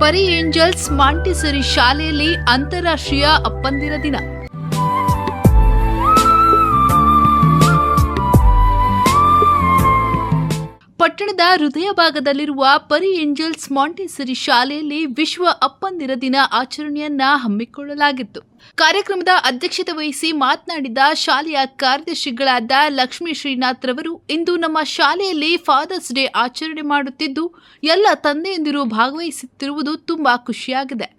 ಪರಿ angels Montessori ಶಾಲೆಯಲ್ಲಿ ಅಂತಾರಾಷ್ಟ್ರೀಯ ಅಪ್ಪಂದಿರ ದಿನ. ಪಟ್ಟಣದ ಹೃದಯ ಭಾಗದಲ್ಲಿರುವ ಪರಿ ಏಂಜಲ್ಸ್ ಮಾಂಟೆಸರಿ ಶಾಲೆಯಲ್ಲಿ ವಿಶ್ವ ಅಪ್ಪಂದಿರ ದಿನ ಆಚರಣೆಯನ್ನ ಹಮ್ಮಿಕೊಳ್ಳಲಾಗಿತ್ತು. ಕಾರ್ಯಕ್ರಮದ ಅಧ್ಯಕ್ಷತೆ ವಹಿಸಿ ಮಾತನಾಡಿದ ಶಾಲೆಯ ಕಾರ್ಯದರ್ಶಿಗಳಾದ ಲಕ್ಷ್ಮೀ ಶ್ರೀನಾಥ್ ರವರು, ಇಂದು ನಮ್ಮ ಶಾಲೆಯಲ್ಲಿ ಫಾದರ್ಸ್ ಡೇ ಆಚರಣೆ ಮಾಡುತ್ತಿದ್ದು ಎಲ್ಲ ತಂದೆಯಂದಿರು ಭಾಗವಹಿಸುತ್ತಿರುವುದು ತುಂಬಾ ಖುಷಿಯಾಗಿದೆ.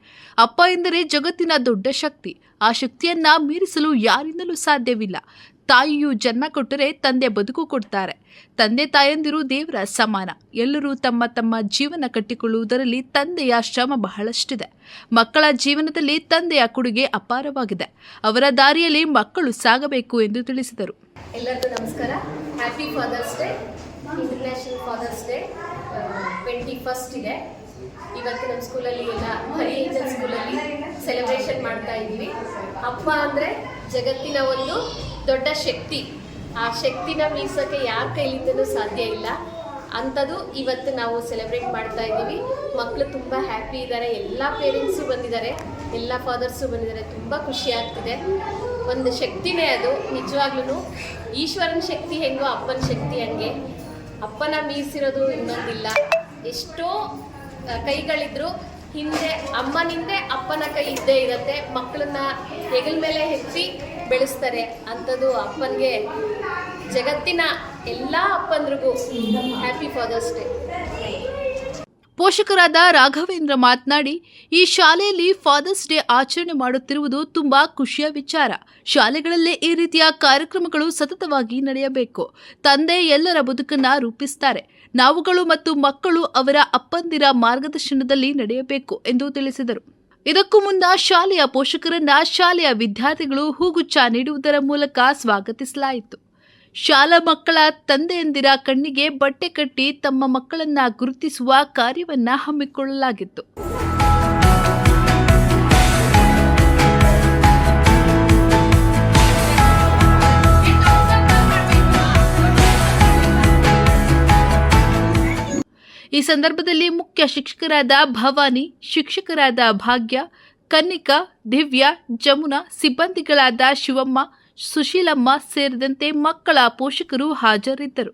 ಅಪ್ಪ ಎಂದರೆ ಜಗತ್ತಿನ ದೊಡ್ಡ ಶಕ್ತಿ. ಆ ಶಕ್ತಿಯನ್ನ ಮೀರಿಸಲು ಯಾರಿಂದಲೂ ಸಾಧ್ಯವಿಲ್ಲ. ತಾಯಿಯು ಜನ್ಮ ಕೊಟ್ಟರೆ ತಂದೆ ಬದುಕು ಕೊಡ್ತಾರೆ. ತಂದೆ ತಾಯಂದಿರು ದೇವರ ಸಮಾನ. ಎಲ್ಲರೂ ತಮ್ಮ ತಮ್ಮ ಜೀವನ ಕಟ್ಟಿಕೊಳ್ಳುವುದರಲ್ಲಿ ತಂದೆಯ ಶ್ರಮ ಬಹಳಷ್ಟಿದೆ. ಮಕ್ಕಳ ಜೀವನದಲ್ಲಿ ತಂದೆಯ ಕೊಡುಗೆ ಅಪಾರವಾಗಿದೆ. ಅವರ ದಾರಿಯಲ್ಲಿ ಮಕ್ಕಳು ಸಾಗಬೇಕು ಎಂದು ತಿಳಿಸಿದರು. ಎಲ್ಲರಿಗೂ ನಮಸ್ಕಾರ. Happy father's day. International father's day 21 ಇದೆ. ಇವತ್ತು ನಮ್ಮ ಸ್ಕೂಲಲ್ಲಿ ಎಲ್ಲ ಪರಿ ಏಂಜಲ್ ಸ್ಕೂಲಲ್ಲಿ ಸೆಲೆಬ್ರೇಷನ್ ಮಾಡ್ತಾ ಇದ್ದೀವಿ. ಅಪ್ಪ ಅಂದರೆ ಜಗತ್ತಿನ ಒಂದು ದೊಡ್ಡ ಶಕ್ತಿ. ಆ ಶಕ್ತಿನ ಮೀರ್ಸೋಕ್ಕೆ ಯಾರ ಕೈಲಿಂದಲೂ ಸಾಧ್ಯ ಇಲ್ಲ. ಅಂಥದ್ದು ಇವತ್ತು ನಾವು ಸೆಲೆಬ್ರೇಟ್ ಮಾಡ್ತಾ ಇದ್ದೀವಿ. ಮಕ್ಕಳು ತುಂಬ ಹ್ಯಾಪಿ ಇದ್ದಾರೆ. ಎಲ್ಲ ಪೇರೆಂಟ್ಸು ಬಂದಿದ್ದಾರೆ, ಎಲ್ಲ ಫಾದರ್ಸು ಬಂದಿದ್ದಾರೆ. ತುಂಬ ಖುಷಿ ಆಗ್ತಿದೆ. ಒಂದು ಶಕ್ತಿನೇ ಅದು. ನಿಜವಾಗ್ಲೂ ಈಶ್ವರನ ಶಕ್ತಿ ಹೆಂಗೋ ಅಪ್ಪನ ಶಕ್ತಿ ಹಂಗೆ. ಅಪ್ಪನ ಮೀರಿಸಿರೋದು ಇನ್ನೊಂದಿಲ್ಲ. ಎಷ್ಟೋ ಕೈಗಳಿದ್ರು ಹಿಂದೆ ಅಮ್ಮನಿಂದೆ ಅಪ್ಪನ ಕೈ ಇದ್ದೇ ಇರುತ್ತೆ. ಮಕ್ಕಳನ್ನ ಹೆಗಲ ಮೇಲೆ ಎತ್ತಿ ಬೆಳೆಸ್ತಾರೆ. ಅಂಥದ್ದು ಅಪ್ಪನಿಗೆ ಜಗತ್ತಿನ ಎಲ್ಲ ಅಪ್ಪಂದ್ರಿಗೂ ಹ್ಯಾಪಿ ಫಾದರ್ಸ್ ಡೇ. ಪೋಷಕರಾದ ರಾಘವೇಂದ್ರ ಮಾತನಾಡಿ, ಈ ಶಾಲೆಯಲ್ಲಿ ಫಾದರ್ಸ್ ಡೇ ಆಚರಣೆ ಮಾಡುತ್ತಿರುವುದು ತುಂಬಾ ಖುಷಿಯ ವಿಚಾರ. ಶಾಲೆಗಳಲ್ಲೇ ಈ ರೀತಿಯ ಕಾರ್ಯಕ್ರಮಗಳು ಸತತವಾಗಿ ನಡೆಯಬೇಕು. ತಂದೆ ಎಲ್ಲರ ಬದುಕನ್ನ ರೂಪಿಸುತ್ತಾರೆ. ನಾವುಗಳು ಮತ್ತು ಮಕ್ಕಳು ಅವರ ಅಪ್ಪಂದಿರ ಮಾರ್ಗದರ್ಶನದಲ್ಲಿ ನಡೆಯಬೇಕು ಎಂದು ತಿಳಿಸಿದರು. ಇದಕ್ಕೂ ಮುನ್ನ ಶಾಲೆಯ ಪೋಷಕರನ್ನ ಶಾಲೆಯ ವಿದ್ಯಾರ್ಥಿಗಳು ಹೂಗುಚ್ಛ ನೀಡುವುದರ ಮೂಲಕ ಸ್ವಾಗತಿಸಲಾಯಿತು. ಶಾಲಾ ಮಕ್ಕಳ ತಂದೆಯಂದಿರ ಕಣ್ಣಿಗೆ ಬಟ್ಟೆ ಕಟ್ಟಿ ತಮ್ಮ ಮಕ್ಕಳನ್ನ ಗುರುತಿಸುವ ಕಾರ್ಯವನ್ನ ಹಮ್ಮಿಕೊಳ್ಳಲಾಗಿತ್ತು. ಈ ಸಂದರ್ಭದಲ್ಲಿ ಮುಖ್ಯ ಶಿಕ್ಷಕರಾದ ಭವಾನಿ, ಶಿಕ್ಷಕರಾದ ಭಾಗ್ಯ, ಕನ್ನಿಕಾ, ದಿವ್ಯಾ, ಜಮುನಾ, ಸಿಬ್ಬಂದಿಗಳಾದ ಶಿವಮ್ಮ, ಸುಶೀಲಮ್ಮ ಸೇರಿದಂತೆ ಮಕ್ಕಳ ಪೋಷಕರು ಹಾಜರಿದ್ದರು.